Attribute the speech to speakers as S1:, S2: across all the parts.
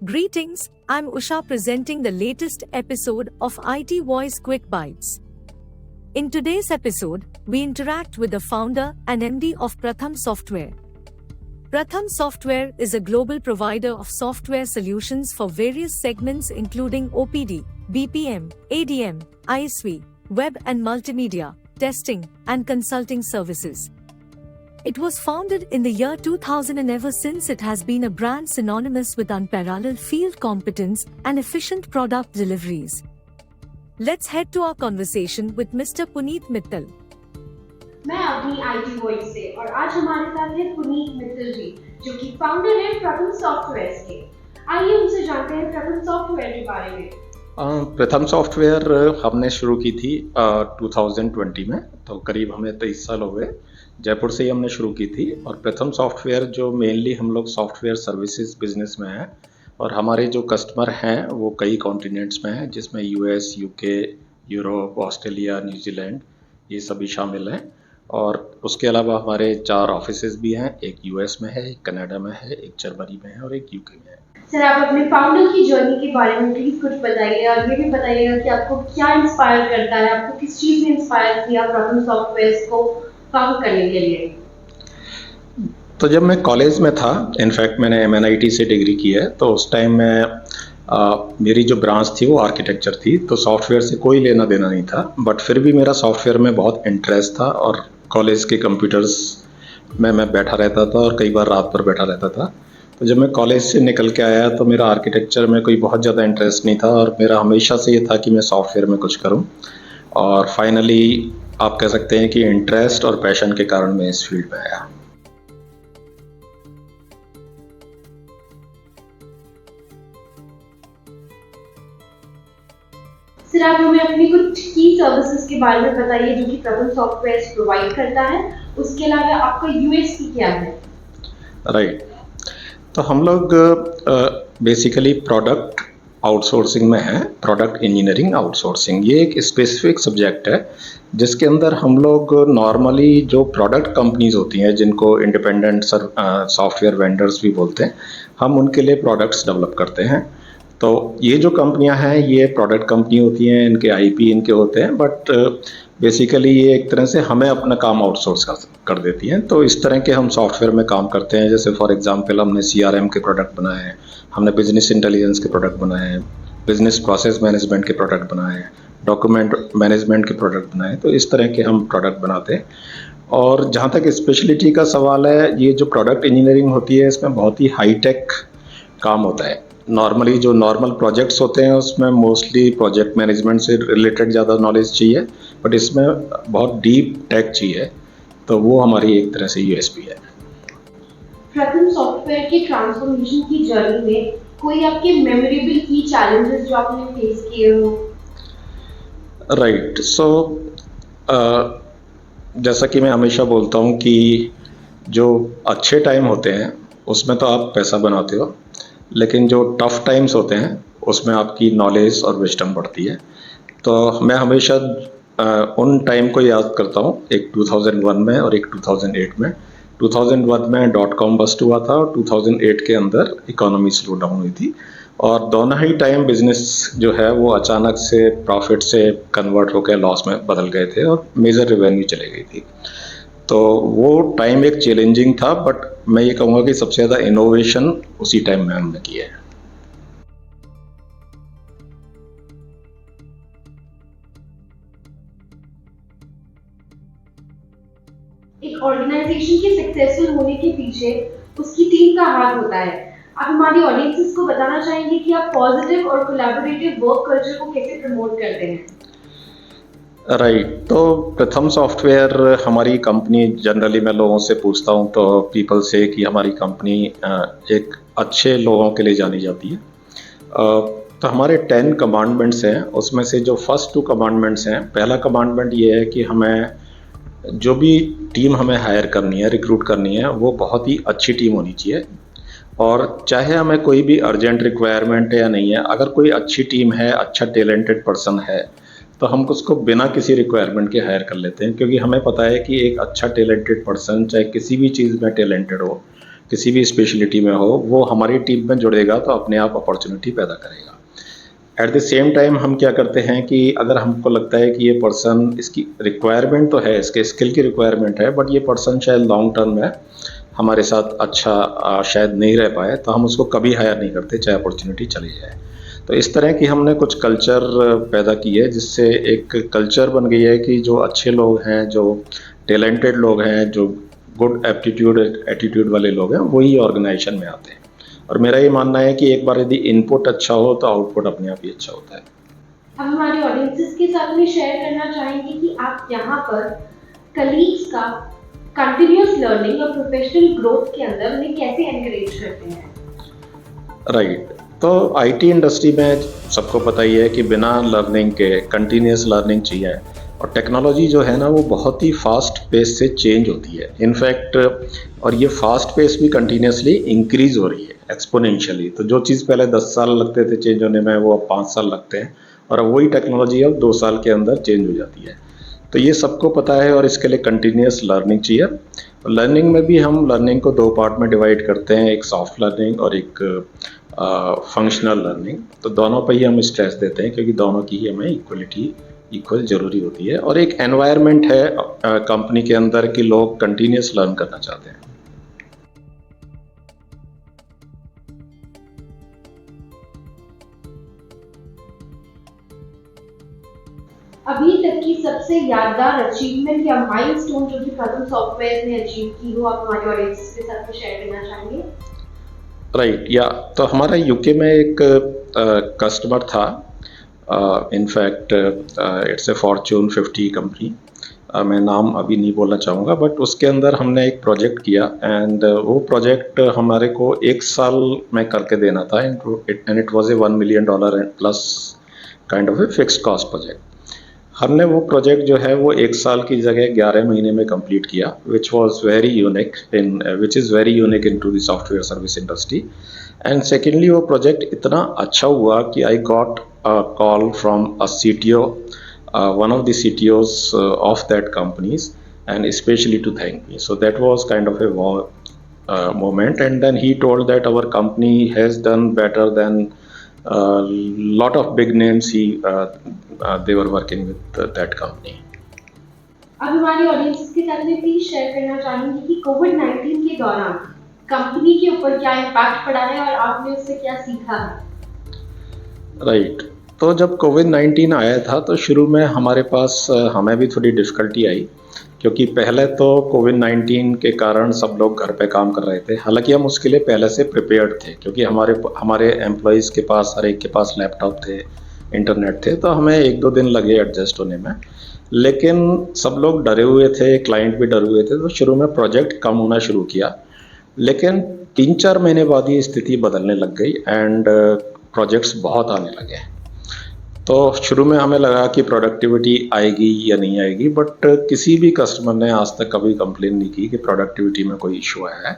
S1: Greetings, I'm Usha presenting the latest episode of IT Voice Quick Bites. In today's episode, we interact with the founder and MD of Pratham Software. Pratham Software is a global provider of software solutions for various segments including OPD, BPM, ADM, ISV, web and multimedia, testing, and consulting services. It was founded in the year 2000 and ever since it has been a brand synonymous with unparalleled field competence and efficient product deliveries. Let's head to our conversation with Mr. Puneet Mittal.
S2: मैं अपनी IT voice से और आज हमारे साथ है पुनीत मित्तल जी जो कि फाउंडर है प्रथम सॉफ्टवेयर के। आइए उनसे जानते हैं प्रथम सॉफ्टवेयर के बारे में।
S3: प्रथम सॉफ्टवेयर हमने शुरू की थी 2020 में, तो करीब हमें 23 साल हो गए। जयपुर से ही हमने शुरू की थी और प्रथम सॉफ्टवेयर जो मेनली हम लोग सॉफ्टवेयर सर्विसेज बिजनेस में है और हमारे जो कस्टमर हैं वो कई कॉन्टिनेंट्स में हैं जिसमें US, UK, Europe, Australia, New Zealand ये सभी शामिल हैं। और उसके अलावा हमारे 4 ऑफिसेज भी हैं, एक US में है, एक कनाडा में है, एक जर्मनी में है और एक UK में है।
S2: सर, आप अपने फाउंडर की जर्नी के बारे में प्लीज कुछ बताइए और ये भी बताइएगा कि आपको क्या इंस्पायर करता है, आपको किस चीज ने इंस्पायर किया प्रथम सॉफ्टवेयर को फाउंड करने के लिए।
S3: तो जब मैं कॉलेज में था, इनफैक्ट मैंने MNIT से डिग्री की है, तो उस टाइम में मेरी जो ब्रांच थी वो आर्किटेक्चर थी, तो सॉफ्टवेयर से कोई लेना देना नहीं था। बट फिर भी मेरा सॉफ्टवेयर में बहुत इंटरेस्ट था और कॉलेज के कंप्यूटर्स में मैं बैठा रहता था और कई बार रात पर बैठा रहता था। तो जब मैं कॉलेज से निकल के आया तो मेरा आर्किटेक्चर में कोई बहुत ज़्यादा इंटरेस्ट नहीं था और मेरा हमेशा से ये था कि मैं सॉफ्टवेयर में कुछ करूं। और फाइनली आप कह सकते हैं कि इंटरेस्ट और पैशन के कारण मैं इस फील्ड में आया।
S2: सर, आप हमें अपनी कुछ की सर्विसेज के बारे में बताइए जो कि प्रथम सॉफ्टवेयर प्रोवाइड करता है। उसके अलावा आपका USP क्या है?
S3: राइट, तो हम लोग बेसिकली प्रोडक्ट आउटसोर्सिंग में है, प्रोडक्ट इंजीनियरिंग आउटसोर्सिंग। ये एक स्पेसिफिक सब्जेक्ट है जिसके अंदर हम लोग नॉर्मली जो प्रोडक्ट कंपनीज होती हैं जिनको इंडिपेंडेंट सॉफ्टवेयर वेंडर्स भी बोलते हैं, हम उनके लिए प्रोडक्ट्स डेवलप करते हैं। तो ये जो कंपनियां हैं ये प्रोडक्ट कंपनी होती हैं, इनके IP इनके होते हैं, बट बेसिकली ये एक तरह से हमें अपना काम आउटसोर्स कर देती हैं। तो इस तरह के हम सॉफ्टवेयर में काम करते हैं। जैसे फॉर एग्जांपल हमने CRM के प्रोडक्ट बनाए हैं, हमने बिजनेस इंटेलिजेंस के प्रोडक्ट बनाए हैं, बिजनेस प्रोसेस मैनेजमेंट के प्रोडक्ट बनाए हैं, डॉक्यूमेंट मैनेजमेंट के प्रोडक्ट बनाए हैं। तो इस तरह के हम प्रोडक्ट बनाते हैं। और जहाँ तक स्पेशलिटी का सवाल है, ये जो प्रोडक्ट इंजीनियरिंग होती है इसमें बहुत ही हाईटेक काम होता है। नॉर्मली जो नॉर्मल प्रोजेक्ट्स होते हैं उसमें मोस्टली प्रोजेक्ट मैनेजमेंट से रिलेटेड ज़्यादा नॉलेज चाहिए, बट इसमें बहुत डीप टेक चाहिए। तो वो हमारी एक तरह से USP है।
S2: प्रथम सॉफ्टवेयर की ट्रांसफॉर्मेशन की जर्नी में कोई आपके मेमोरेबल की चैलेंजेस जो आपने फेस किए हो?
S3: राइट, सो जैसा कि मैं हमेशा बोलता हूँ कि जो अच्छे टाइम होते हैं उसमें तो आप पैसा बनाते हो, लेकिन जो टफ टाइम्स होते हैं उसमें आपकी नॉलेज और विजडम बढ़ती है। तो मैं हमेशा उन टाइम को याद करता हूँ, एक 2001 में और एक 2008 में। 2001 में .com बस्ट हुआ था और 2008 के अंदर इकोनॉमी स्लो डाउन हुई थी और दोनों ही टाइम बिजनेस जो है वो अचानक से प्रॉफिट से कन्वर्ट होकर लॉस में बदल गए थे और मेजर रेवेन्यू चले गई थी। तो वो टाइम एक चैलेंजिंग था, बट मैं ये कहूँगा कि सबसे ज़्यादा इनोवेशन उसी टाइम में हमने किया है।
S2: एक ऑर्गेनाइजेशन के सक्सेसफुल होने के पीछे उसकी टीम का हाथ होता है। आप हमारी ऑडियंसेस को बताना चाहेंगे कि आप पॉजिटिव और कोलैबोरेटिव वर्क कल्चर को कैसे प्रमोट करते हैं?
S3: राइट, तो प्रथम सॉफ्टवेयर हमारी कंपनी, जनरली मैं लोगों से पूछता हूँ तो पीपल से कि हमारी कंपनी एक अच्छे लोगों के लिए जानी जाती है। तो हमारे 10 कमांडमेंट्स हैं, उसमें से जो फर्स्ट 2 कमांडमेंट्स हैं, पहला कमांडमेंट ये है कि हमें जो भी टीम हमें हायर करनी है, रिक्रूट करनी है, वो बहुत ही अच्छी टीम होनी चाहिए। और चाहे हमें कोई भी अर्जेंट रिक्वायरमेंट है या नहीं है, अगर कोई अच्छी टीम है, अच्छा टैलेंटेड पर्सन है, तो हम उसको बिना किसी रिक्वायरमेंट के हायर कर लेते हैं, क्योंकि हमें पता है कि एक अच्छा टैलेंटेड पर्सन चाहे किसी भी चीज़ में टैलेंटेड हो, किसी भी स्पेशलिटी में हो, वो हमारी टीम में जुड़ेगा तो अपने आप अपॉर्चुनिटी पैदा करेगा। एट द सेम टाइम हम क्या करते हैं कि अगर हमको लगता है कि ये पर्सन, इसकी रिक्वायरमेंट तो है, इसके स्किल की रिक्वायरमेंट है, बट ये पर्सन शायद लॉन्ग टर्म में हमारे साथ अच्छा शायद नहीं रह पाए, तो हम उसको कभी हायर नहीं करते, चाहे अपॉर्चुनिटी चली जाए। तो इस तरह की हमने कुछ कल्चर पैदा की है, जिससे एक कल्चर बन गई है कि जो अच्छे लोग हैं, जो टैलेंटेड लोग हैं, जो गुड एप्टीट्यूड एटीट्यूड वाले लोग हैं, वही ऑर्गेनाइजेशन में आते हैं। और मेरा ये मानना है कि एक बार यदि इनपुट अच्छा हो तो आउटपुट अपने आप ही अच्छा होता है।
S2: हम हमारे ऑडियंसेस के साथ में शेयर करना चाहेंगे कि आप यहाँ पर कलीग्स का कंटिन्यूअस लर्निंग और प्रोफेशनल ग्रोथ के अंदर उन्हें कैसे एनकरेज करते हैं?
S3: राइट, तो आईटी इंडस्ट्री में सबको पता ही है कि बिना लर्निंग के कंटिन्यूअस लर्निंग चाहिए, और टेक्नोलॉजी जो है ना वो बहुत ही फास्ट पेस से चेंज होती है इनफैक्ट, और ये फास्ट पेस भी कंटिन्यूसली इंक्रीज हो रही है एक्सपोनेंशियली। तो जो चीज़ पहले 10 साल लगते थे चेंज होने में, वो अब 5 साल लगते हैं, और अब वही टेक्नोलॉजी अब 2 साल के अंदर चेंज हो जाती है। तो ये सबको पता है, और इसके लिए कंटिन्यूस लर्निंग चाहिए। लर्निंग में भी हम लर्निंग को 2 पार्ट में डिवाइड करते हैं, एक सॉफ्ट लर्निंग और एक फंक्शनल लर्निंग। तो दोनों पे ही हम स्ट्रेस देते हैं, क्योंकि दोनों की ही हमें इक्वल ज़रूरी होती है। और एक एनवायरनमेंट है कंपनी के अंदर कि लोग कंटिन्यूस लर्न करना चाहते हैं।
S2: अभी तक की सबसे यादगार अचीवमेंट या माइलस्टोन जो कि प्रथम सॉफ्टवेयर ने अचीव की हो, आप हमारे ऑडियंस के साथ में शेयर करना चाहेंगे?
S3: राइट, या तो हमारा यूके में एक कस्टमर था, in fact it's a Fortune 50 company, मैं नाम अभी नहीं बोलना चाहूँगा, बट उसके अंदर हमने एक प्रोजेक्ट किया, एंड वो प्रोजेक्ट हमारे को 1 साल में करके देना था, and it was a $1 million plus kind of a fixed cost project. हमने वो प्रोजेक्ट जो है वो 1 साल की जगह 11 महीने में कंप्लीट किया, which is very unique in to the software service industry. And secondly, वो प्रोजेक्ट इतना अच्छा हुआ कि I got a call from a CTO, one of the CTOs of that companies, and especially to thank me. So that was kind of a moment, and then he told that our company has done better than a lot of big names they were working with that company.
S2: अब हमारी audience के साथ में please share करना चाहेंगे कि कोविड-19 के दौरान कंपनी के ऊपर क्या इम्पैक्ट पड़ा है और आपने उससे क्या सीखा है?
S3: राइट, तो जब कोविड-19 आया था तो शुरू में हमारे पास हमें भी थोड़ी डिफ़िकल्टी आई, क्योंकि पहले तो कोविड-19 के कारण सब लोग घर पे काम कर रहे थे। हालांकि हम उसके लिए पहले से प्रिपेयर्ड थे, क्योंकि हमारे एम्प्लॉयज़ के पास, हर एक के पास लैपटॉप थे, इंटरनेट थे, तो हमें 1-2 दिन लगे एडजस्ट होने में। लेकिन सब लोग डरे हुए थे, क्लाइंट भी डरे हुए थे, तो शुरू में प्रोजेक्ट कम होना शुरू किया। लेकिन 3-4 महीने बाद ये स्थिति बदलने लग गई, एंड प्रोजेक्ट्स बहुत आने लगे। तो शुरू में हमें लगा कि प्रोडक्टिविटी आएगी या नहीं आएगी, बट किसी भी कस्टमर ने आज तक कभी कंप्लेन नहीं की कि प्रोडक्टिविटी में कोई इशू आया है।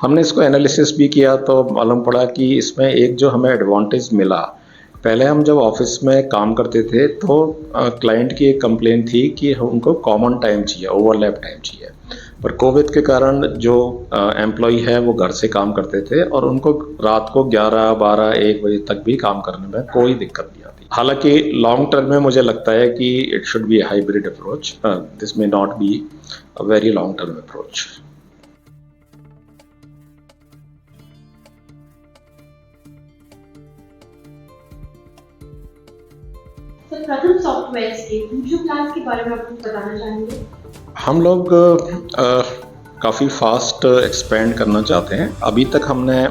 S3: हमने इसको एनालिसिस भी किया तो मालूम पड़ा कि इसमें एक जो हमें एडवांटेज मिला, पहले हम जब ऑफिस में काम करते थे तो क्लाइंट की एक कंप्लेन थी कि उनको कॉमन टाइम चाहिए, ओवरलैप टाइम चाहिए, पर कोविड के कारण जो एम्प्लॉय है वो घर से काम करते थे, और उनको रात को 11, 12, 1 बजे तक भी काम करने में कोई दिक्कत नहीं आती। हालांकि लॉन्ग टर्म में मुझे लगता है कि it should be hybrid approach, this may not be a very long term approach.
S2: प्रथम सॉफ्टवेयर के फ्यूचर प्लान्स के बारे में आपको बताना चाहेंगे?
S3: हम लोग काफ़ी फास्ट एक्सपेंड करना चाहते हैं। अभी तक हमने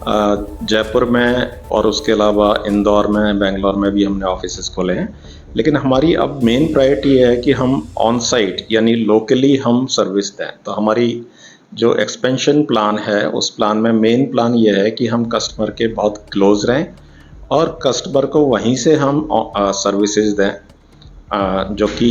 S3: जयपुर में और उसके अलावा इंदौर में, बेंगलोर में भी हमने ऑफिसेस खोले हैं, लेकिन हमारी अब मेन प्रायोरिटी है कि हम ऑन साइट यानी लोकली हम सर्विस दें। तो हमारी जो एक्सपेंशन प्लान है उस प्लान में मेन प्लान ये है कि हम कस्टमर के बहुत क्लोज रहें और कस्टमर को वहीं से हम सर्विसेज दें, जो कि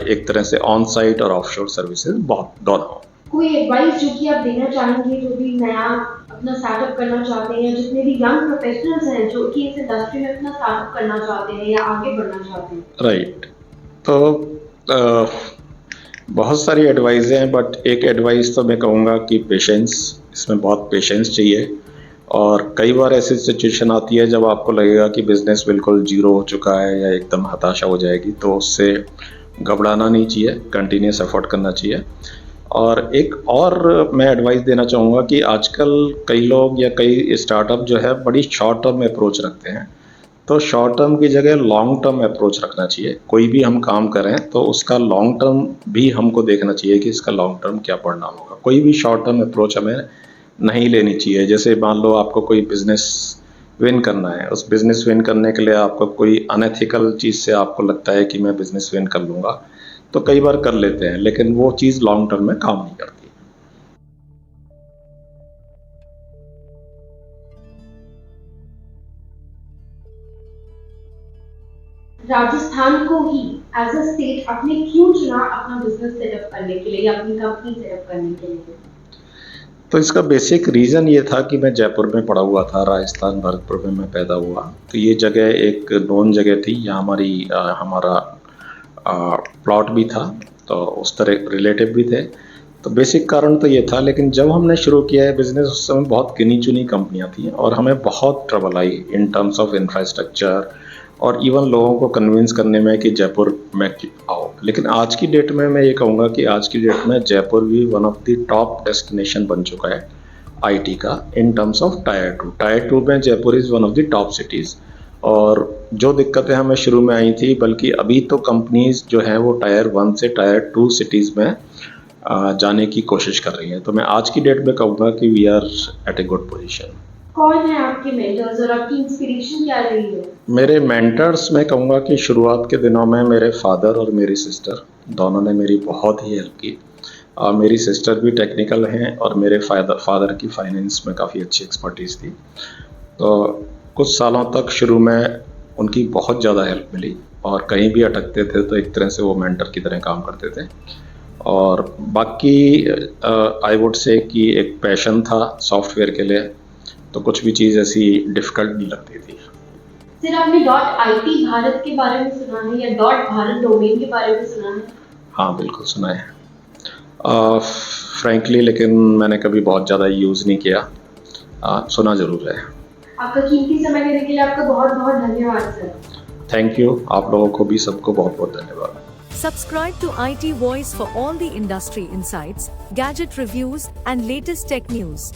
S3: एक तरह से ऑन साइट और ऑफशोर सर्विसेज बहुत दोनों।
S2: कोई एडवाइस जो कि आप देना चाहेंगे जो भी नया अपना स्टार्टअप करना चाहते हैं, या जितने भी यंग प्रोफेशनल्स हैं जो कि इस इंडस्ट्री में अपना स्टार्टअप करना चाहते हैं या आगे बढ़ना चाहते हैं?
S3: राइट, तो बहुत सारी एडवाइस हैं, बट एक एडवाइस तो मैं कहूँगा कि पेशेंस, इसमें बहुत पेशेंस चाहिए। और कई बार ऐसी सिचुएशन आती है जब आपको लगेगा कि बिजनेस बिल्कुल जीरो हो चुका है या एकदम हताशा हो जाएगी, तो उससे घबराना नहीं चाहिए, कंटिन्यूस एफर्ट करना चाहिए। और एक और मैं एडवाइस देना चाहूँगा कि आजकल कई लोग या कई स्टार्टअप जो है बड़ी शॉर्ट टर्म अप्रोच रखते हैं। तो शॉर्ट टर्म की जगह लॉन्ग टर्म अप्रोच रखना चाहिए। कोई भी हम काम करें तो उसका लॉन्ग टर्म भी हमको देखना चाहिए कि इसका लॉन्ग टर्म क्या परिणाम होगा। कोई भी शॉर्ट टर्म अप्रोच हमें नहीं लेनी चाहिए। जैसे मान लो आपको कोई बिजनेस विन करना है, उस बिजनेस विन करने के लिए आपको कोई अनएथिकल चीज़ से आपको लगता है कि मैं बिजनेस विन कर लूँगा, तो कई बार कर लेते हैं, लेकिन वो चीज़ लॉन्ग टर्म में काम नहीं करती।
S2: राजस्थान को ही एज अ स्टेट आपने क्यों चुना अपना बिजनेस सेटअप करने के लिए या अपनी कंपनी सेटअप करने के लिए?
S3: तो इसका बेसिक रीज़न ये था कि मैं जयपुर में पढ़ा हुआ था, राजस्थान भरतपुर में मैं पैदा हुआ। तो ये जगह एक नोन जगह थी, यहाँ हमारा प्लॉट भी था, तो उस तरह रिलेटिव भी थे। तो बेसिक कारण तो ये था। लेकिन जब हमने शुरू किया है बिज़नेस, उस समय बहुत गिनी चुनी कंपनियाँ थी और हमें बहुत trouble I in terms of infrastructure और इवन लोगों को कन्विंस करने में कि जयपुर में आओ। लेकिन आज की डेट में मैं ये कहूँगा कि आज की डेट में जयपुर भी one of the top destination बन चुका है आईटी का इन टर्म्स ऑफ टायर 2 में Jaipur is one of the top cities. और जो दिक्कतें हमें शुरू में आई थी, बल्कि अभी तो कंपनीज जो हैं वो टायर 1 से टायर 2 सिटीज़ में जाने की कोशिश कर रही हैं। तो मैं आज की डेट में कहूँगा कि we are at a good position.
S2: कौन है आपके मेंटर्स और आपकी इंस्पिरेशन क्या रही है?
S3: मेरे मेंटर्स मैं कहूँगा कि शुरुआत के दिनों में मेरे फादर और मेरी सिस्टर दोनों ने मेरी बहुत ही हेल्प की। मेरी सिस्टर भी टेक्निकल हैं और मेरे फादर की फाइनेंस में काफ़ी अच्छी एक्सपर्टीज़ थी। तो कुछ सालों तक शुरू में उनकी बहुत ज़्यादा हेल्प मिली और कहीं भी अटकते थे तो एक तरह से वो मेंटर की तरह काम करते थे। और बाकी आई वुड से कि एक पैशन था सॉफ्टवेयर के लिए, तो कुछ भी चीज़ ऐसी डिफ़िकल्ट नहीं लगती थी।
S2: सर, आपने .IT भारत के बारे में सुना है या .भारत डोमेन के बारे में सुना है?
S3: हाँ, बिल्कुल सुना है। फ्रैंकली लेकिन मैंने कभी बहुत ज़्यादा यूज़ नहीं किया। सुना ज़रूर है।
S2: आपका कीमती समय देने के लिए आपका बहुत बहुत धन्यवाद सर।
S3: Thank you. आप लोगों को भी सबको बहुत बहुत धन्यवाद।
S1: Subscribe to IT Voice for all the industry insights, gadget reviews, and latest tech news.